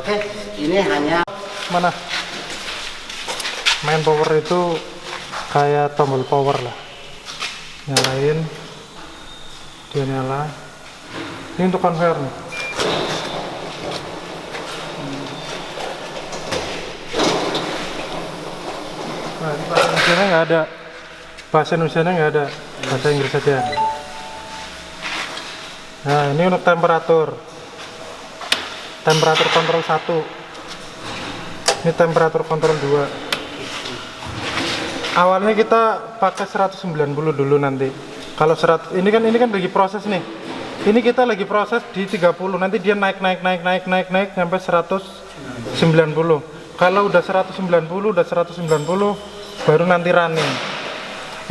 Oke, ini hanya mana main power itu kayak tombol power lah, nyalain dia nyala. Ini untuk konveyor nih. Nah, bahasa Indonesia nggak ada, bahasa Indonesia nggak ada, bahasa Inggris saja. Nah, ini untuk temperatur kontrol 1, ini temperatur kontrol 2. Awalnya kita pakai 190 dulu nanti. Kalau 100, ini kan lagi proses nih. Ini kita lagi proses di 30, nanti dia naik sampai 190. Kalau udah 190 baru nanti running.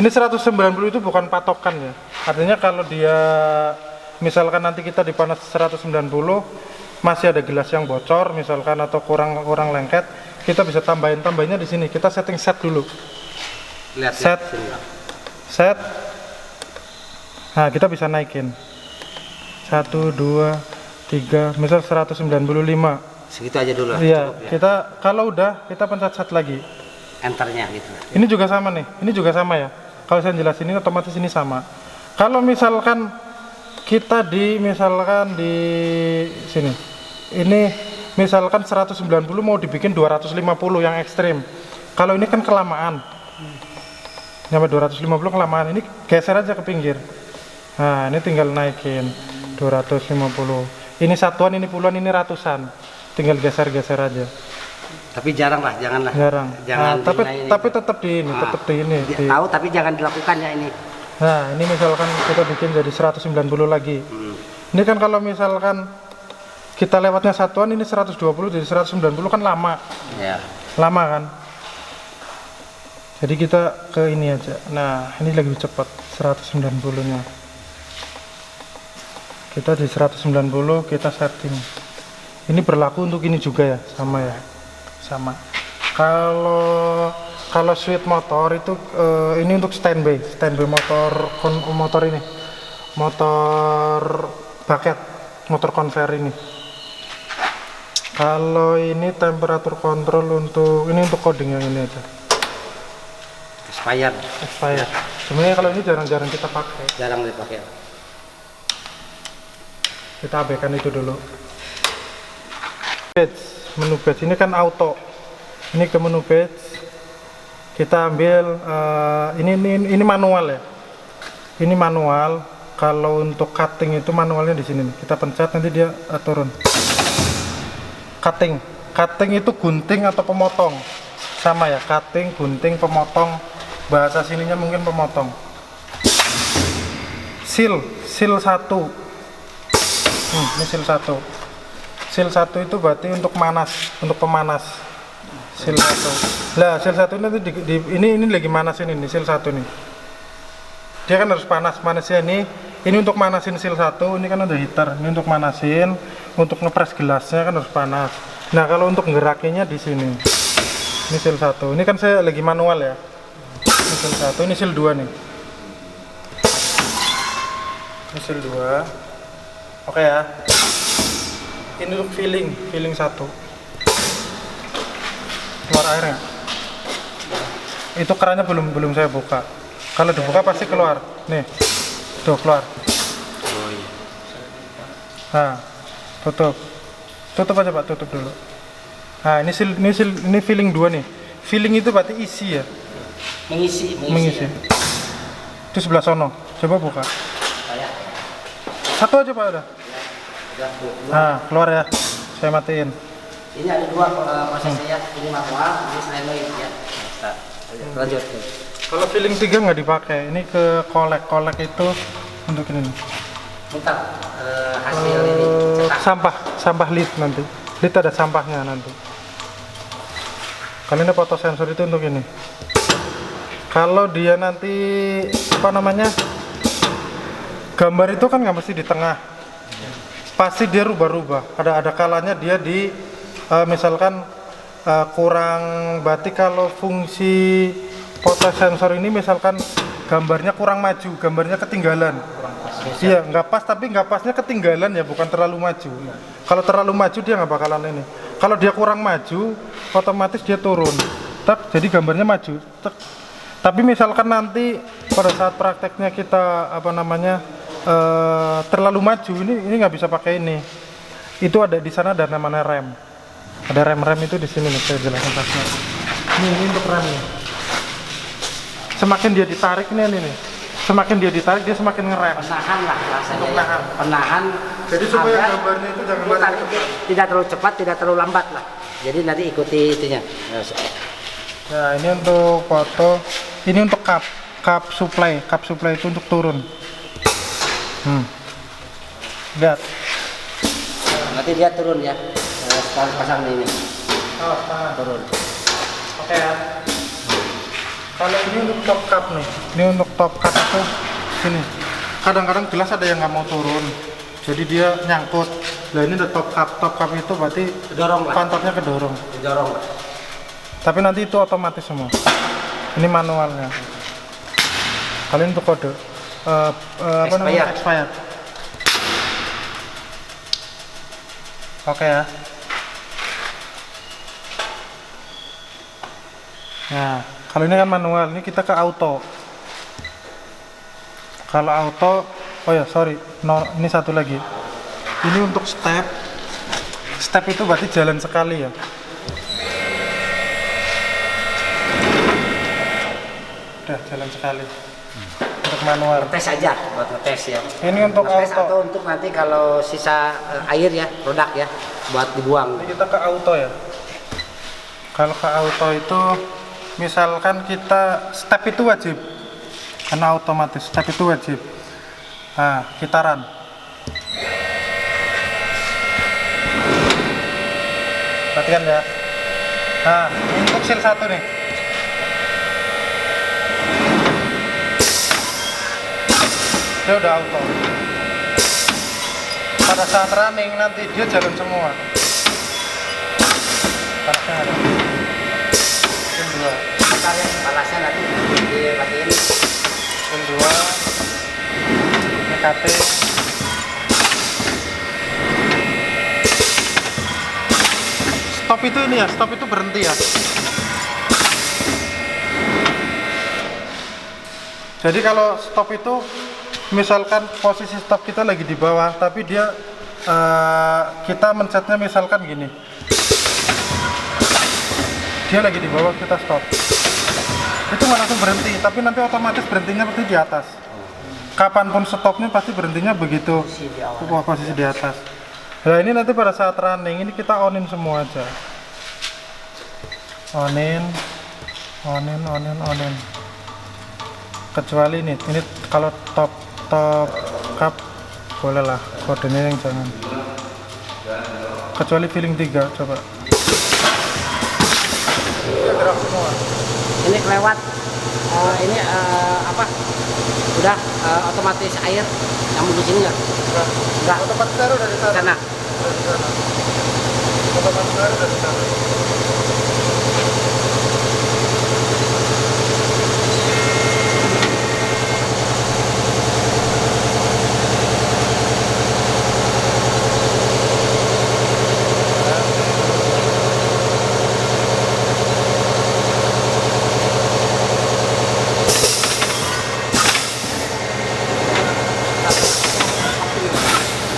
Ini 190 itu bukan patokan ya. Artinya kalau dia misalkan nanti kita dipanas 190 masih ada gelas yang bocor misalkan atau kurang lengket, kita bisa tambahinnya di sini. Kita setting set dulu. lihat Set. Nah, kita bisa naikin 1, 2, 3, misal 195. segitu aja dulu. Iya, Cukup, ya. kita kalau udah kita pencet set lagi. Enternya gitu. Ini juga sama nih, ini juga sama ya. Kalau saya jelasin ini otomatis ini sama. Kalau misalkan kita misalkan di sini, ini misalkan 190 mau dibikin 250 yang ekstrim. Kalau ini kan kelamaan, nyampe 250 kelamaan, ini geser aja ke pinggir. Nah, ini tinggal naikin 250. Ini satuan, ini puluhan, ini ratusan. Tinggal geser-geser aja. Tapi jarang lah, janganlah. Jarang. Jangan. Nah, tapi tetap di ini, tetap di ini. Tahu tapi jangan dilakukan ya ini. Nah, ini misalkan kita bikin jadi 190 lagi. Ini kan kalau misalkan kita lewatnya satuan, ini 120 jadi 190 kan lama. Ya. Lama kan? Jadi kita ke ini aja. Nah, ini lagi cepat 190-nya. Kita di 190 kita setting. Ini berlaku untuk ini juga ya, sama ya. Sama. Kalau switch motor itu ini untuk standby motor ini, motor bucket, motor konveyor ini. Kalau ini temperatur kontrol ini untuk coding yang ini aja. Expired. Sebenarnya kalau ini jarang-jarang kita pakai. Jarang dipakai. Kita abaikan itu dulu. Menu batch ini kan auto. Ini ke menu batch. Kita ambil ini manual ya. Ini manual. Kalau untuk cutting itu manualnya di sini nih. Kita pencet nanti dia turun. Cutting itu gunting atau pemotong. Sama ya, cutting, gunting, pemotong. Bahasa sininya mungkin pemotong. Seal 1. Ini seal 1. Seal 1 itu berarti untuk pemanas. Seal 1. Lah, seal 1 nanti ini lagi manasin ini seal 1 nih. Dia kan harus panasnya ini untuk manasin seal 1, ini kan ada heater. Ini untuk manasin, untuk ngepres gelasnya kan harus panas. Nah, kalau untuk ngerakinya di sini. Ini seal 1. Ini kan saya lagi manual ya. Ini seal 1, ini seal 2 nih. Ini seal 2. Oke ya. Ini untuk filling 1. Keluar airnya. Itu kerannya belum saya buka. Kalau dibuka pasti keluar. Nih. Tuh keluar. Nah, tutup. Tutup aja Pak, tutup dulu. Nah, ini filling 2 nih. Filling itu berarti isi ya. Mengisi. Ya. Itu sebelah sono. Coba buka. Satu aja Pak udah. Nah, keluar ya. Saya matiin. Ini ada dua prosesnya, ini manual, ini slide ya. Lanjut. Kalau filling 3 nggak dipakai. Ini ke kolek itu untuk ini nih. Bentar, hasil ini cetak. Sampah lid nanti. Lid ada sampahnya nanti. Kalau ini foto sensor itu untuk ini. Kalau dia nanti gambar itu kan nggak mesti di tengah. pasti dia rubah-rubah. Ada kalanya dia di misalkan kurang, berarti kalau fungsi fotosensor ini misalkan gambarnya kurang maju, gambarnya ketinggalan. Iya, nggak pas, tapi nggak pasnya ketinggalan ya, bukan terlalu maju. Kalau terlalu maju dia nggak bakalan ini. Kalau dia kurang maju, otomatis dia turun. Jadi gambarnya maju. Tapi misalkan nanti pada saat prakteknya kita terlalu maju, ini nggak bisa pakai ini. Itu ada di sana, ada namanya rem. Ada rem itu di sini nih, saya jelaskan pasnya. Ini untuk rem nih. Semakin dia ditarik nih. Semakin dia ditarik, dia semakin ngerem. Penahan lah rasanya. Untuk nahan. Penahan. Jadi supaya gambarnya itu jangan tarik tidak terlalu cepat, tidak terlalu lambat lah. Jadi nanti ikuti itunya. Nah, ini untuk foto. Ini untuk cup supply. Cup supply itu untuk turun. Lihat. Nanti dia turun ya. Sekarang pasang ini. Oh, turun. Oke ya. Kalau ini untuk top cup nih. Ini untuk top cup itu sini. Kadang-kadang gelas ada yang nggak mau turun. Jadi dia nyangkut. Nah, ini ada top cup. Top cup itu berarti kedorong lah. pantatnya kedorong. Kedorong lah. Tapi nanti itu otomatis semua. Ini manualnya. Kalian untuk kode apa namanya? Expired. Oke ya. Nah, kalau ini kan manual, ini kita ke auto. Kalau auto, oh ya sorry, ini satu lagi. Ini untuk step. Step itu berarti jalan sekali ya. Udah jalan sekali. Untuk manual. Tes aja, buat ngetes ya. Ini untuk ngetes auto. atau untuk nanti kalau sisa air ya, produk ya, buat dibuang. Ini kita ke auto ya. Kalau ke auto itu, misalkan kita step itu wajib, karena otomatis step itu wajib. Nah, kita run. Perhatikan ya. Nah, ini untuk seal 1 nih. Dia udah auto. Pada saat running nanti dia jalan semua. Parasnya ada. Pin 2. Kita yang balasnya nanti dimatiin. Pin 2. NKT. Stop itu ini ya, stop itu berhenti ya. Jadi kalau stop itu misalkan posisi stop kita lagi di bawah, tapi dia kita mencetnya misalkan gini. Dia lagi di bawah, kita stop. Itu nggak langsung berhenti, tapi nanti otomatis berhentinya pasti di atas. Kapanpun stopnya pasti berhentinya begitu, posisi di atas. Nah ini nanti pada saat running ini kita onin semua aja. Onin. Kecuali ini kalau top cup boleh lah, kodenya yang jangan. Kecuali feeling 3 coba. Gerak semua. Ini kelewat. Ini apa? Udah otomatis air nyambung di sini nggak? Enggak. Otomatis air udah di sana. Otomatis air udah di sana.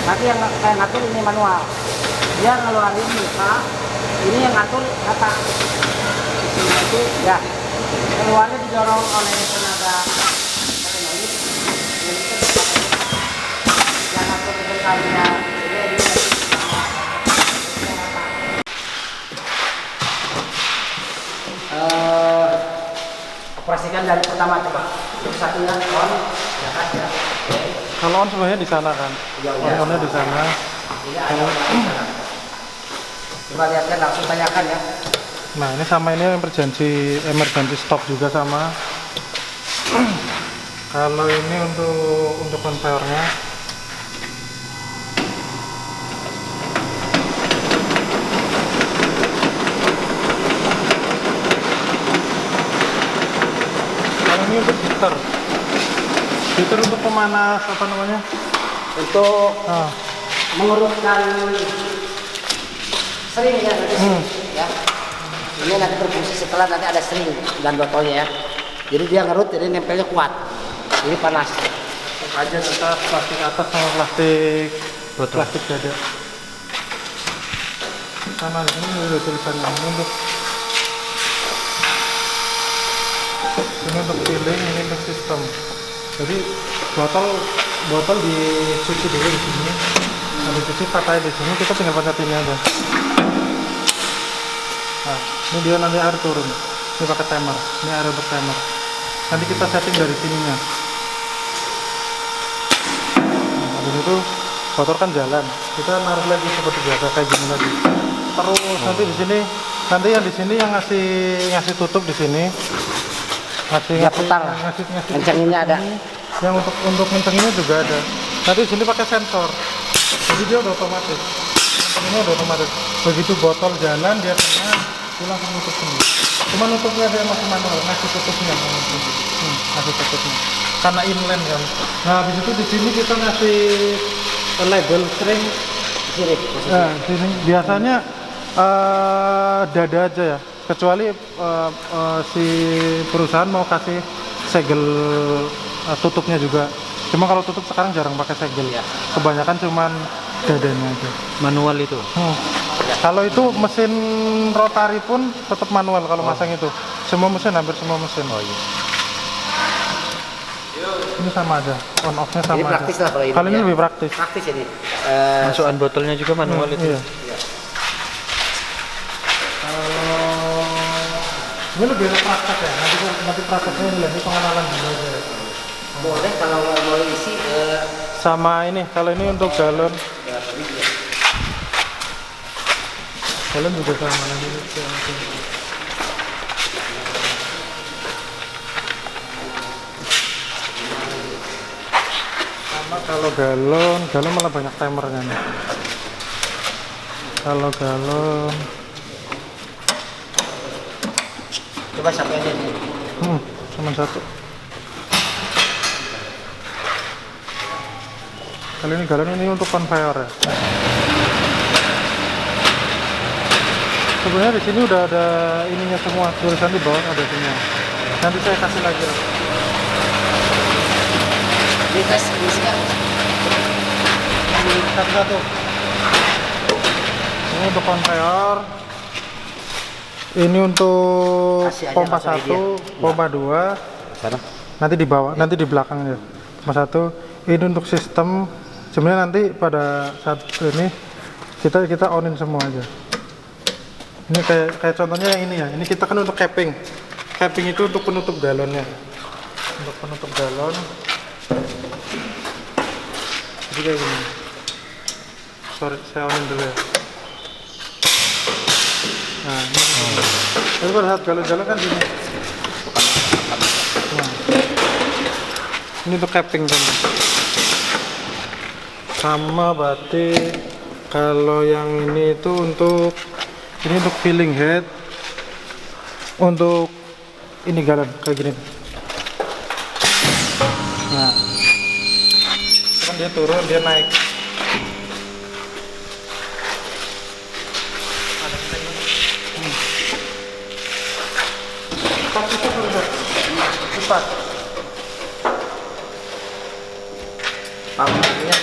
Nanti yang kayak ngatur ini manual. Dia ngeluarin muka, ini yang ngatur kata. Isinya itu ya keluarnya didorong oleh tenaga solenoid. Yang ngatur besarnya operasikan dari pertama coba. Untuk satunya on, ya kan ya. Kalau on sebenarnya di sana kan, onnya di sana. Coba lihatkan langsung tanyakan ya. Nah ini sama ini emergency stop juga sama. Kalau ini untuk konveyornya, filter. Filter untuk pemanas apa namanya? Untuk Ah. mengurutkan sering ya nanti ya. Ini nanti berfungsi setelah nanti ada sering dan botolnya ya. Jadi dia ngerut, jadi nempelnya kuat. Jadi panas. Aja kita plastik atas sama plastik dada. Sama ini udah tulisannya ini untuk filling, ini untuk sistem. Jadi botol dicuci dulu di sini. Habis cuci pakai di sini, kita tinggal pakai ini aja. Nah, ini dia nanti air turun. Ini pakai timer. Ini air untuk timer. Nanti kita setting dari sininya. Nah, habis itu motor kan jalan. Kita naruh lagi seperti biasa kayak gini lagi. Terus nanti di sini, nanti yang di sini yang ngasih tutup di sini. Ngasih putar. Ngasih Kencenginnya ada. Yang untuk kencenginnya juga ada. Nanti di sini pakai sensor. Jadi dia udah otomatis. Ini udah otomatis. Begitu botol jalan dia kena, dia langsung nutup sendiri. Cuma nutupnya dia masih manual, ngasih tutupnya. Ngasih tutupnya. Karena inline kan. Nah, habis itu di sini kita ngasih label string. Sini. Nah, sini biasanya dada aja ya. Kecuali si perusahaan mau kasih segel tutupnya juga. Cuma kalau tutup sekarang jarang pakai segel. Ya. Kebanyakan cuman dadanya aja. Manual itu. Kalau itu mesin rotari pun tetap manual kalau masang itu. Semua mesin, hampir semua mesin. Oh iya. Ini sama aja, on off-nya sama Ini praktis aja. lah kalau ini. Kali ini ya. lebih praktis. Praktis ini. Masukan botolnya juga manual itu. Iya. Ini lebih praktek ya. Nanti prakteknya ini pengenalan dulu aja. Boleh kalau mau isi Sama ini, kalau ini untuk galon. Galon juga sama nanti. Sama kalau galon malah banyak timernya nih. Kalau galon, coba sampai aja nih. cuma satu. Kali ini galon ini untuk conveyor ya. Sebenarnya di sini udah ada ininya semua, tulisan di bawah ada semua. Nanti saya kasih lagi. Ini tes isinya. Satu-satu. Ini untuk conveyor. Ini untuk Kasih aja pompa langsung 1, pompa 2. Sana. Nanti di bawah, nanti di belakangnya. Pompa 1. Ini untuk sistem. Sebenarnya nanti pada saat ini kita onin semua aja. Ini kayak contohnya yang ini ya. Ini kita kan untuk capping. Capping itu untuk penutup galonnya. Untuk penutup galon. Jadi kayak gini. Sorry, saya onin dulu ya. Nah, ini. Tapi pada saat galon-galon kan gini. Nah. Ini untuk capping kan. Sama berarti kalau yang ini itu untuk filling head, untuk ini galon kayak gini. Nah, kan dia turun, dia naik. Cepat itu sudah cepat. Pamornya.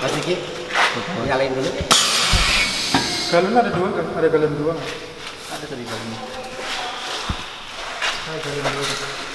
Mas Diki, nyalain dulu. Galon ada dua kan? Ada galon dua nggak? Ada tadi galonnya. Ada galon dua.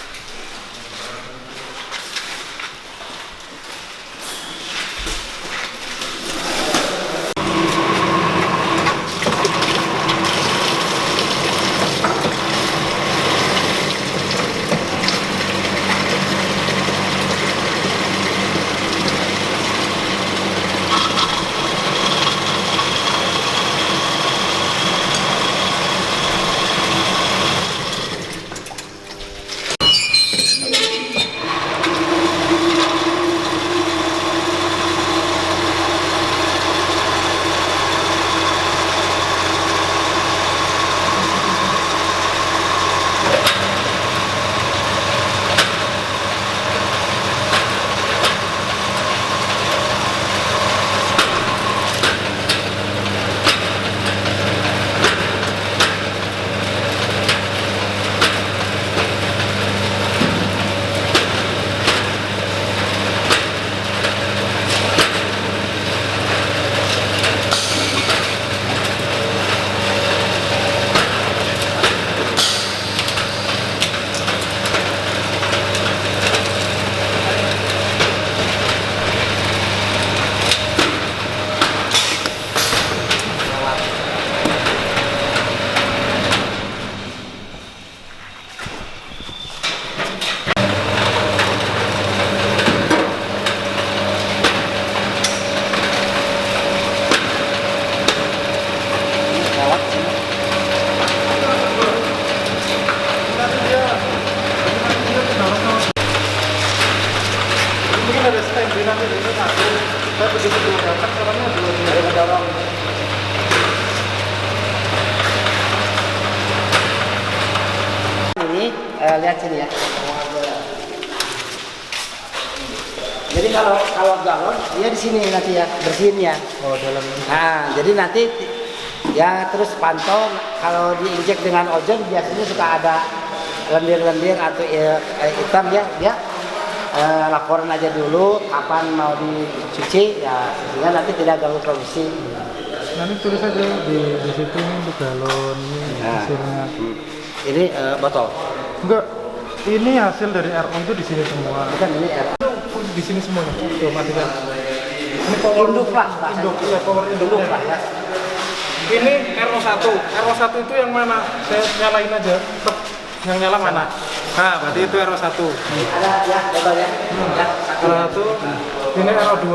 lihat sini ya. Jadi kalau galon dia di sini nanti ya bersihinnya. Oh, dalam Nah, jadi nanti ya terus pantau kalau diinjek dengan ozon biasanya suka ada lendir-lendir atau hitam ya, dia laporan aja dulu kapan mau dicuci ya sehingga nanti tidak ganggu produksi. nanti tulis aja di situ ini untuk galon ini Nah. hasilnya. Ini botol. Enggak, ini hasil dari RO itu di sini semua. Bukan ini Di sini semuanya. Tuh matikan. Ini power induk lah, bahasanya. induk, ya power Induk induknya. lah ya. Ini RO1. RO1 itu yang mana? Saya nyalain aja. Tep. Yang nyala mana? Nah, berarti itu RO1. Ada ya, botol ya. Ya, RO1. Ini RO2.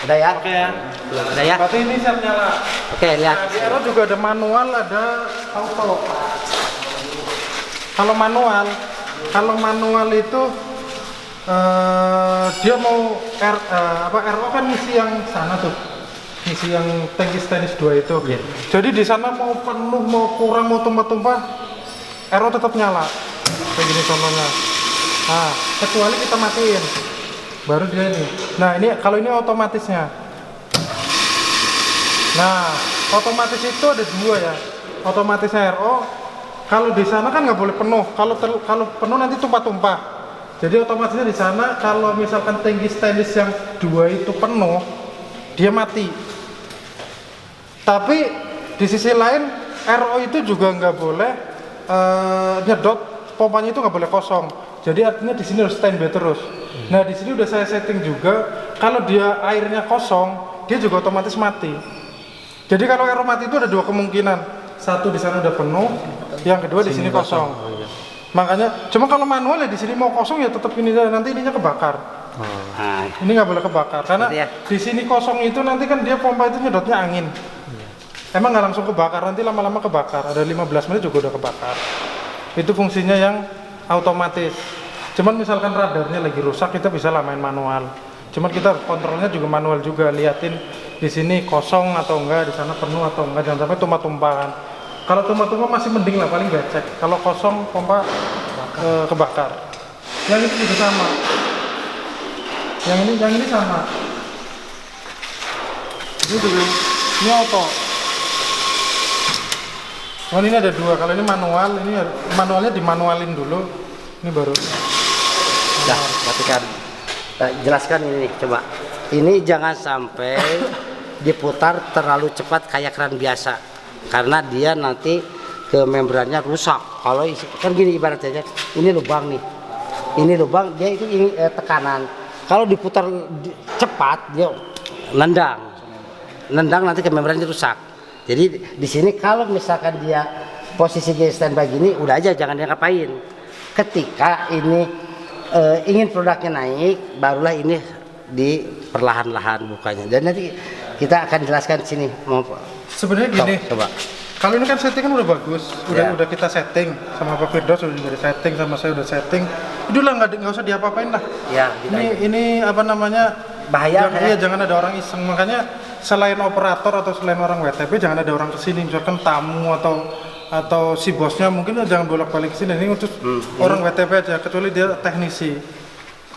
udah ya. Oke ya. Udah ya. Berarti ini siap nyala. Oke, lihat. Nah, di RO juga ada manual, ada auto. Kalau manual itu dia mau RO kan misi yang sana tuh, misi yang tangki stainless 2 itu. Jadi di sana mau penuh, mau kurang, mau tumpah-tumpah, RO tetap nyala. Kayak gini contohnya. Nah, kecuali kita matiin, baru dia ini. Nah, ini kalau ini otomatisnya. Nah, otomatis itu ada dua ya. Otomatisnya RO. Kalau di sana kan nggak boleh penuh. Kalau penuh nanti tumpah-tumpah. Jadi otomatisnya di sana kalau misalkan tangki stainless yang 2 itu penuh, dia mati. Tapi di sisi lain RO itu juga nggak boleh nyedot, pompanya itu nggak boleh kosong. Jadi artinya di sini harus standby terus. Nah, di sini udah saya setting juga. Kalau dia airnya kosong, dia juga otomatis mati. Jadi kalau RO mati itu ada dua kemungkinan. Satu di sana udah penuh, yang kedua di sini kosong. Makanya, cuma kalau manual ya di sini mau kosong ya tetap ini nanti ininya kebakar. Nah, Ini nggak boleh kebakar karena Berarti ya? di sini kosong itu nanti kan dia pompa itu nyedotnya angin. Emang nggak langsung kebakar, nanti lama-lama kebakar. Ada 15 menit juga udah kebakar. Itu fungsinya yang otomatis. Cuman misalkan radarnya lagi rusak kita bisa lamain manual. Cuman kita kontrolnya juga manual juga, liatin di sini kosong atau enggak, di sana penuh atau enggak, jangan sampai tumpah-tumpahan. Kalau tumpah-tumpah masih mending lah, paling becek. Kalau kosong pompa kebakar. Yang itu juga sama. Yang ini sama. Ini juga ini auto. Oh, ini ada dua. Kalau ini manual, ini manualnya dimanualin dulu. Ini baru. dah, matikan. Jelaskan ini nih, coba. Ini jangan sampai diputar terlalu cepat kayak keran biasa, karena dia nanti ke membrannya rusak. Kalau kan gini ibaratnya, ini lubang nih, ini lubang dia itu tekanan. Kalau diputar cepat dia nendang nanti ke membrannya rusak. Jadi di sini kalau misalkan dia posisinya standby gini, udah aja jangan dia ngapain. Ketika ini ingin produknya naik, barulah ini di perlahan-lahan bukanya. Dan nanti kita akan jelaskan di sini. Sebenarnya gini. Coba. Kalau ini kan setting kan udah bagus, udah kita setting sama Pak Firdaus udah setting, sama saya udah setting. Itulah nggak usah diapa-apain lah. Ya, ini apa namanya? Bahaya. Jangan ada orang iseng. Makanya selain operator atau selain orang WTP jangan ada orang kesini, misalkan tamu atau si bosnya mungkin jangan bolak-balik kesini. Ini untuk orang WTP aja, kecuali dia teknisi.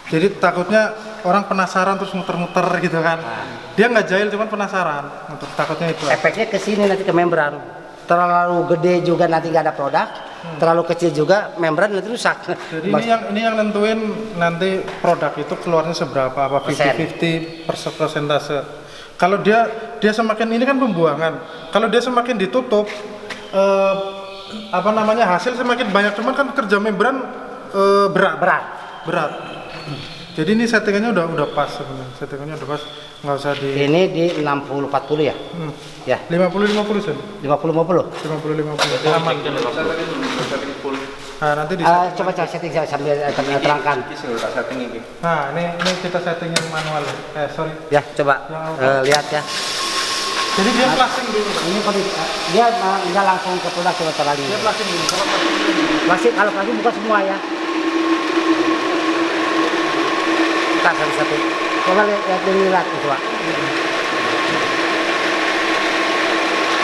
Jadi takutnya orang penasaran terus muter-muter gitu kan. Dia nggak jahil, cuman penasaran. Untuk takutnya itu. Efeknya ke sini nanti ke membran. Terlalu gede juga nanti nggak ada produk, terlalu kecil juga membran nanti rusak. Jadi ini yang nentuin nanti produk itu keluarnya seberapa, apa 50-50 persentase. Kalau dia semakin ini kan pembuangan. Kalau dia semakin ditutup, apa namanya hasil semakin banyak. Cuman kan kerja membran berat. Jadi ini settingannya udah pas sebenarnya. Settingannya udah pas, nggak usah di. Ini di 60-40 ya? Ya. 50-50 sih. 50-50. 50-50. Aman. Nah, nanti di Coba setting sambil terangkan. Nah, ini kita setting yang manual. Sorry. Ya, coba lihat ya. Jadi dia flashing dulu. Ini dia nggak langsung ke produk coba terlalu. Dia flashing dulu. Kalau flashing buka semua ya. Kita satu-satu. Coba lihat coba.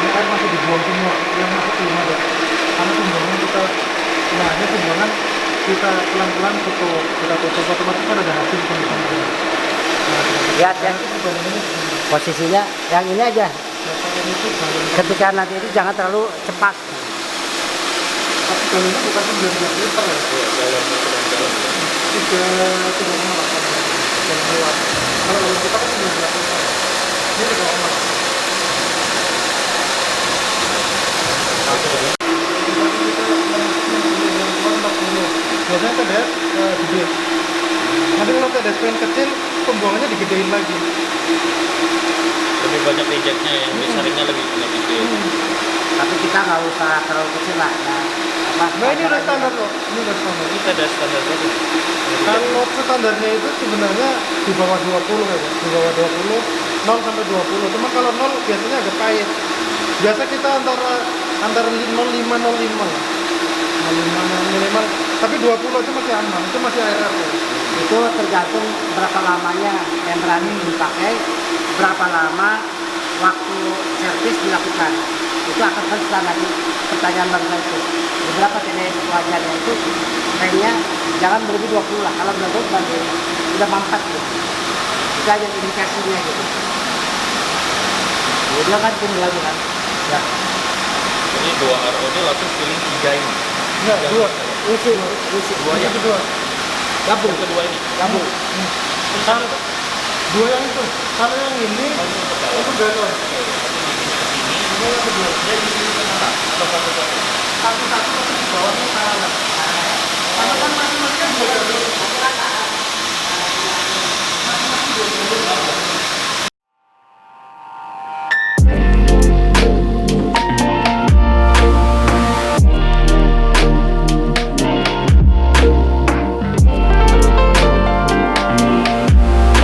Ini kan masih dibuang semua, yang masuk belum ada. Karena pembuangan kita Nah ini pembuangan kita pelan-pelan tutup, kita tutup otomatis kan ada hasil pembuangan. Lihat ya, posisinya yang ini aja. Ketika nanti itu jangan terlalu cepat. Tapi kalau ini bukan 19 liter ya? Tiga 3,8 lewat. Kalau kita kan 19 liter. Ini 3,4. Biasanya TDS gede. Nanti kalau TDS pengen kecil, pembuangannya digedein lagi. Lebih banyak rejectnya ya, disaringnya lebih gede. Tapi kita nggak usah terlalu kecil lah. Ya. Nah ini udah standar loh, ini udah standar. Ini ada standar berapa? Kalau standarnya itu sebenarnya di bawah 20 ya, di bawah 20, 0 sampai 20. Cuma kalau 0 biasanya agak pahit. Biasa kita antara 05 05 lah. 05 minimal, tapi 20 aja masih aman, itu masih air. Itu tergantung berapa lamanya yang berani dipakai, berapa lama waktu servis dilakukan. Itu akan konstan nanti pertanyaan bangsa itu. Beberapa TDS wajarnya itu remnya jangan berlebih 20 lah. Kalau berlebih berarti udah mampat gitu. Itu aja indikasinya gitu. Dia kan pun lagi kan. Ya. Ini 2 RO ini langsung feeling 3 ini. Enggak, 2. Isi. Dua ya? Kedua. Gabung. Yang kedua ini. Gabung. Kalau 2 yang itu, kalau yang ini untuk galon. Ini yang kedua. Dia di sini kenapa? Atau satu-satu? Satu-satu tapi di bawahnya salah.